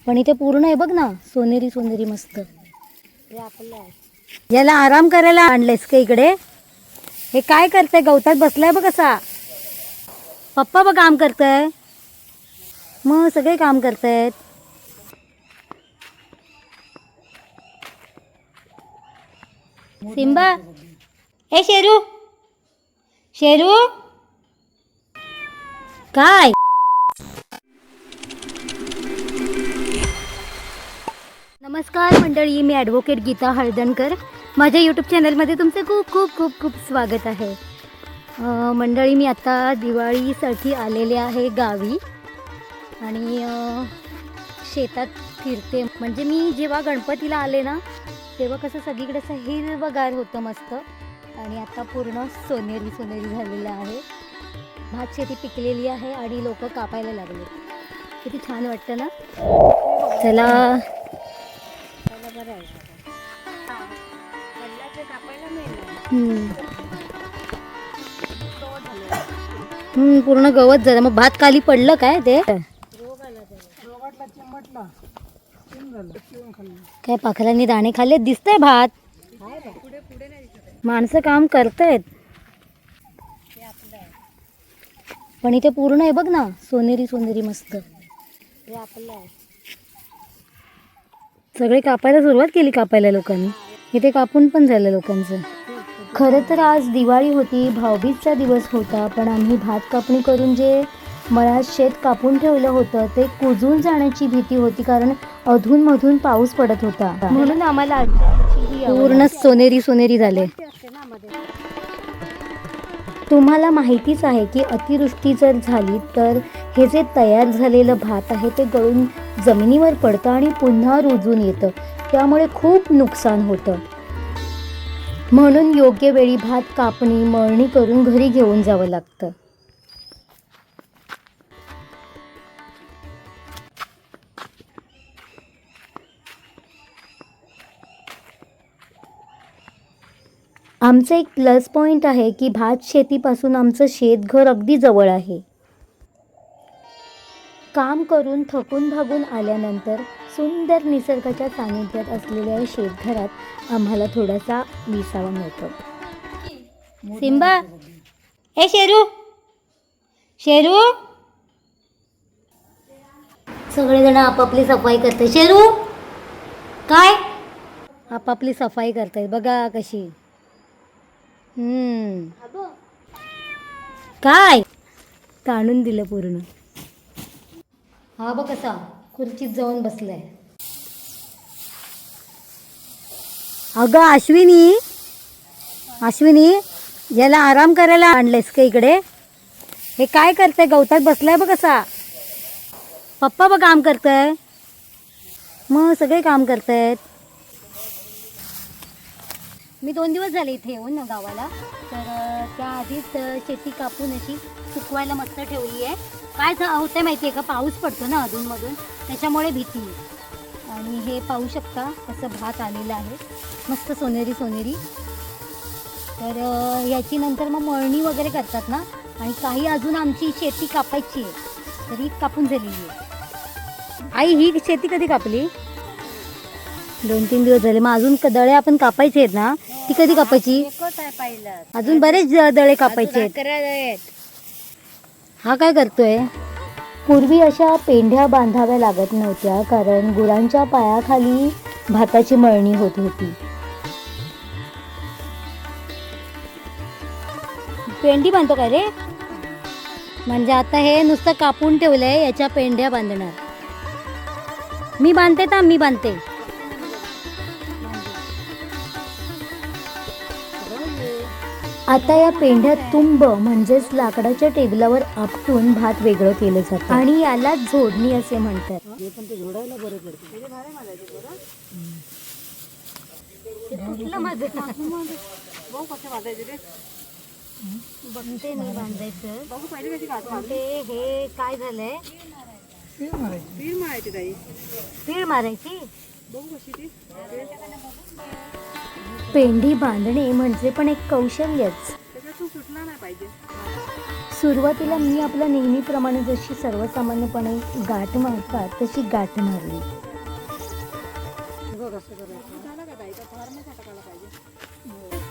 पण इथे पूर्ण आहे बघ ना, सोनेरी सोनेरी मस्त. हे आपलं आहे. याला आराम करायला आणलेस का इकडे? हे काय करतंय? गवतात बसलाय बघ कसा. पप्पा बघ काम करतंय. मग सगळे काम करतायत. सिम्बा, ए शेरू, शेरू काय? नमस्कार मंडळी, मी ॲडव्होकेट गीता हळदणकर. माझ्या यूट्यूब चॅनलमध्ये तुमचं खूप खूप खूप खूप स्वागत आहे. मंडळी, मी आता दिवाळीसाठी आलेले आहे गावी आणि शेतात फिरते. म्हणजे मी जेव्हा गणपतीला आले ना, तेव्हा कसं सगळीकडे असं हिरवंगार होतं मस्त. आणि आता पूर्ण सोनेरी सोनेरी झालेलं आहे. भात शेती पिकलेली आहे आणि लोक कापायला लागले. किती छान वाटतं ना. चला पूर्ण गवत झालं. मग भात खाली पडलं काय ते? काय पाखरांनी दाणे खाल्ले दिसतंय भात. माणसं काम करतायत. पण इथे पूर्ण आहे बघ ना, सोनेरी सोनेरी मस्त. हे आपलं आहे. सगळे कापायला सुरुवात केली कापायला लोकांनी. इथे कापून पण झालं लोकांचं. खरं तर आज दिवाळी होती, भाऊबीजचा दिवस होता. पण आम्ही भात कापणी करून जे मळ्यात शेत कापून ठेवलं होतं ते कुजून जाण्याची भीती होती, कारण अधूनमधून पाऊस पडत होता. म्हणून आम्हाला पूर्ण सोनेरी सोनेरी झाले. तुम्हाला माहितीच आहे की अतिवृष्टी जर झाली तर हे जे तयार झालेलं भात आहे ते गळून जमिनीवर पडतं आणि पुन्हा रुजून येतं. त्यामुळे खूप नुकसान होतं. म्हणून योग्य वेळी भात कापणी मळणी करून घरी घेऊन जावं लागतं. आमचं एक प्लस पॉईंट आहे की भात शेतीपासून आमचं शेतघर अगदी जवळ आहे. काम करून थकून भागून आल्यानंतर सुंदर निसर्गाच्या सानिध्यात असलेल्या शेतघरात आम्हाला थोडासा विसावा मिळतो. सिम्बा, ए शेरू, शेरू. सगळेजण आपापली सफाई करतात. शेरू काय? आपापली सफाई करतायत बघा कशी. काय ताणून दिलं पूर्ण. हा बघ कसा खुर्चीत जाऊन बसलाय. अगं अश्विनी, अश्विनी, याला आराम करायला आणलेस का इकडे? हे काय करतंय? गवतात बसलाय बघ कसा. पप्पा बघ काम करतंय. मग सगळे काम करतायत. मी 2 दिवस झाले इथे येऊन ना गावाला. तर त्या आधीच शेती कापून अशी सुकवायला मस्त ठेवली आहे. काय होतं माहिती आहे का, पाऊस पडतो ना अधूनमधून, त्याच्यामुळे भीती. आणि हे पाहू शकता कसं भात आलेलं आहे मस्त सोनेरी सोनेरी. तर याची नंतर मग मळणी वगैरे करतात ना. आणि काही अजून आमची शेती कापायची आहे, तरी कापून झालेली आहे. आई, ही शेती कधी कापली? 2-3 दिवस झाले. मग अजून दळे आपण कापायचे आहेत ना, ती कधी कापायची? अजून बरेच दळे कापायचे आहेत. हा काय करतोय? पूर्वी अशा पेंढ्या बांधाव्या लागत नव्हत्या, कारण गुरांच्या पायाखाली भाताची मळणी होत होती. पेंडी बांधतो काय रे? म्हणजे आता हे नुसतं कापून ठेवलंय, याच्या पेंढ्या बांधणार. मी बांधते तर मी बांधते. आता या पेंढ्यात तुंब म्हणजेच लाकडाच्या टेबलावर आपटून भात वेगळं केलं जातं आणि याला झोडणी असे म्हणतात. बघते मी बांधायचं. हे काय झालंय? पीळ मारायची. पेंडी बांधणे म्हणजे पण एक कौशल्यच. सुरुवातीला मी आपल्या नेहमीप्रमाणे जशी सर्वसामान्यपणे गाठ मारतात तशी गाठ मारली.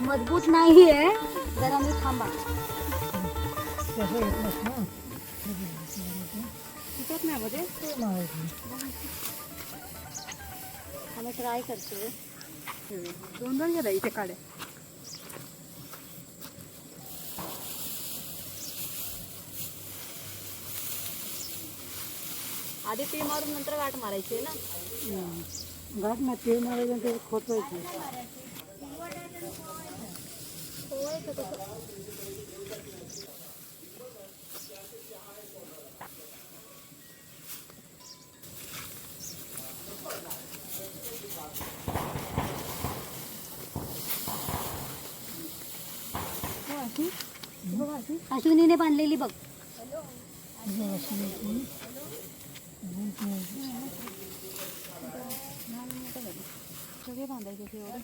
मजबूत नाही आहे जरा मी थांबा. आम्ही ट्राय करतोय. दोन घ्या इथे काढे. आधी ते मारून नंतर गाठ मारायची आहे ना. गाठ ना ते मारायचं खोचवायची. अश्विनीने बांधलेली बघ. सगळे बांधायचे एवढं.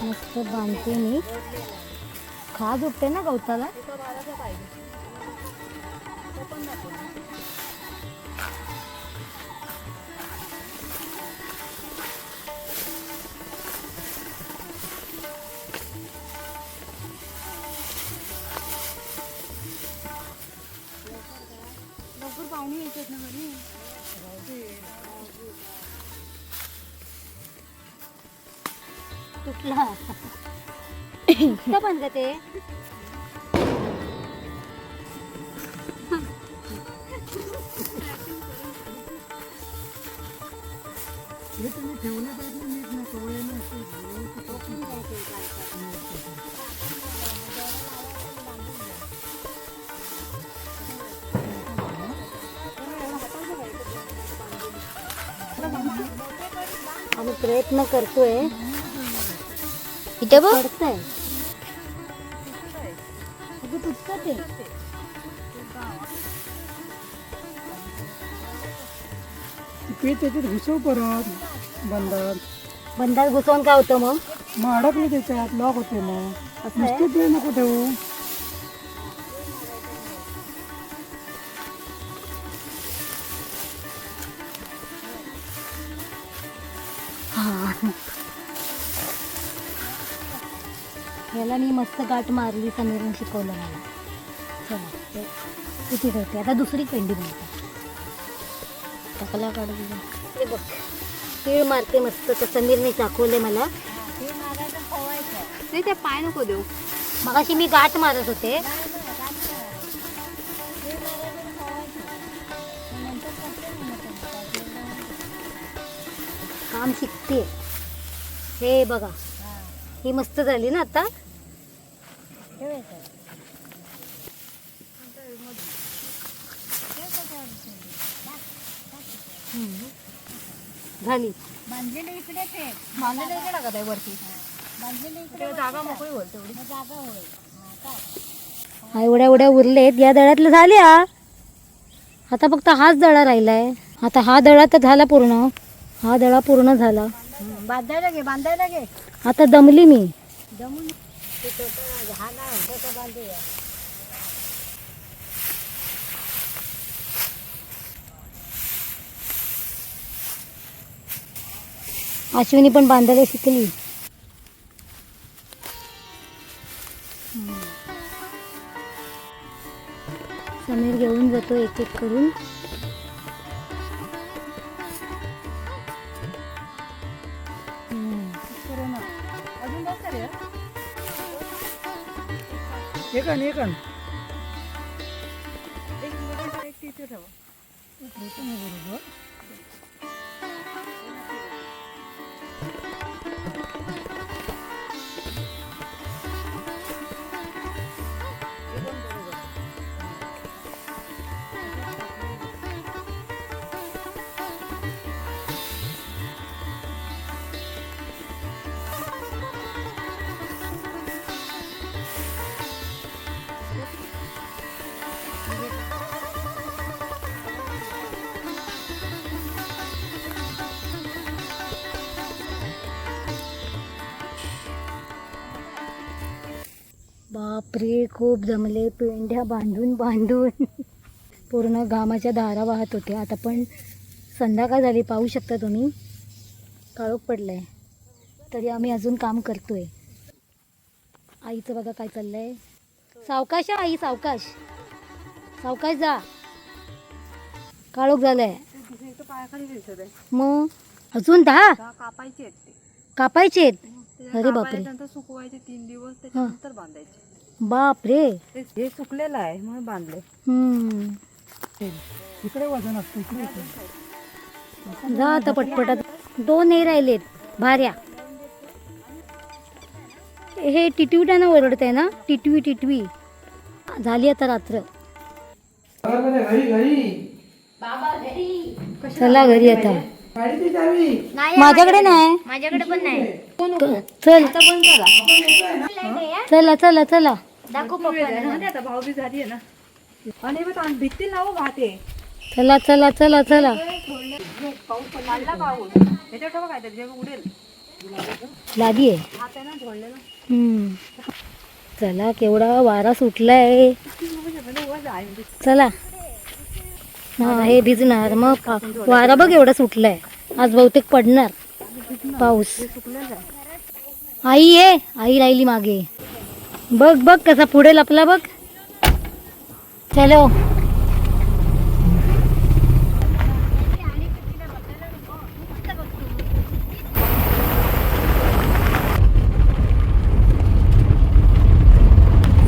मस्त बांधते मी. खाज उठते ना गवताला. लवकर पाहुणे यायच्यात ना घरी. तुटला कुठं बांधलं ते. आम्ही प्रयत्न करतोय. इथे बघ पडतंय. तुटतं ते. त्याच्यात घुसव परत बंधात. बंधात घुसवून काय होतं मग. अडकले त्याच्यात लॉक होते. मग नुसते ते नको ठेवू. याला मी मस्त गाठ मारली. समीरने शिकवलं मला. चला किती ठेवते आता. दुसरी पेंडी बनते. टाकला काढून हे बघ. तीळ मारते मस्त. तर समीरने दाखवले मला. नाही ते पाय नको देऊ. मगाशी मी गाठ मारत होते. काम शिकते. हे बघा ही मस्त झाली ना आता. झाली. बांधलेलं इकडे ते. बांधलेलं इकडे टाकत आहे वरती. बांधलेलं इकडे जागा मोकळी होईल तेवढी. जागा होईल. एवढ्या एवढ्या उरलेत. या दळ्यातलं झाल्या. आता फक्त हाच दळा राहिलाय. आता हा दळा तर झाला पूर्ण. हा दळा पूर्ण झाला. बांधायला घे. बांधायला घे. आता दमली मी. दमून अश्विनी पण बांधायला शिकली. समीर घेऊन जातो एक एक करून. एक तिथे ठेवा. बरोबर. बापरे, खूप जमले. पेंढ्या बांधून बांधून पूर्ण घामाच्या धारा वाहत होत्या. आता पण संध्याकाळ झाली, पाहू शकता तुम्ही, काळोख पडलाय, तरी आम्ही अजून काम करतोय. आईचं बघा काय चाललंय. सावकाश आई, सावकाश सावकाश जा, काळोख झालाय. मग अजून 10 कापायचे कापायचे आहेत. अरे बापरे, सुकवायचे 3 दिवस, त्याच्यानंतर बांधायचे. बापरे, हे सुकलेलं आहे म्हणून बांधले. इकडे वजन असतं, इकडे जा आता पटपटात. 2 नाही राहिलेत भाऱ्या. हे टिटवी त्यानं ओरडते ना, टिटवी टिटवी. झाली आता रात्र. चला घरी आता. माझ्याकडे नाही. माझ्याकडे पण नाही. चल चला चला चला. दाखव पप्पा. आता भाऊ बी झाली आहे ना. आणि मग भित्ती लावू भाते. चला चला चला चला. पाऊस पडला पाऊस. त्याच्यावर ठेवा काय तरी उडेल. लादी आहे. हात आहे ना झोडलेला. चला, केवढा वारा सुटलाय. चला. हा, हे भिजणार. मग वारा बघ एवढा सुटलाय. आज बहुतेक पडणार पाऊस. आई ये, आई राहिली मागे. बघ बघ कसा पुढे लपला बघ. चलो.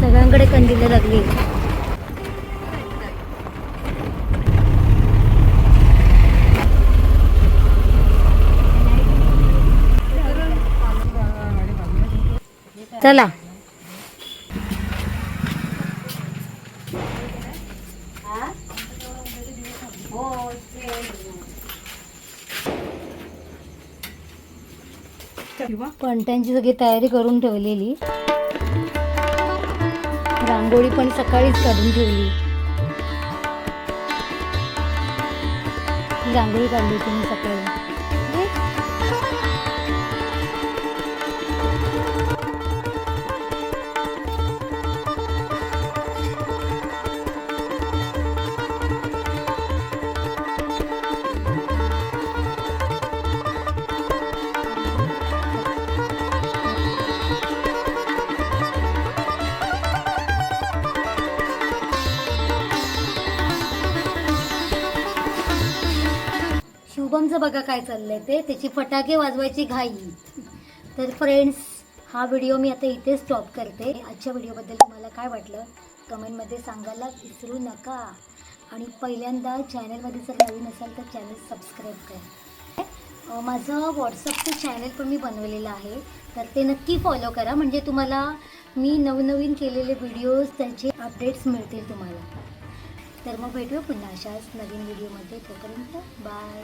सगळ्यांकडे कंदील लागली. चला. पणत्यांची सगळी तयारी करून ठेवलेली. रांगोळी पण सकाळीच काढून ठेवली. रांगोळी काढली होती मी सकाळी. शुभमचं बघा काय चाललंय ते, त्याची फटाके वाजवायची घाई. तर फ्रेंड्स, हा व्हिडिओ मी आता इथे स्टॉप करते. आजच्या व्हिडिओबद्दल तुम्हाला काय वाटलं कमेंटमध्ये सांगायला विसरू नका. आणि पहिल्यांदा चॅनलमध्ये जर नवीन असाल तर चॅनल सबस्क्राईब करा. माझं व्हॉट्सअपचं चॅनल पण मी बनवलेलं आहे, तर ते नक्की फॉलो करा. म्हणजे तुम्हाला मी नवनवीन केलेले व्हिडिओज त्याचे अपडेट्स मिळतील तुम्हाला. तर मग भेटूया पुन्हा अशाच नवीन व्हिडिओमध्ये. तोपर्यंत बाय.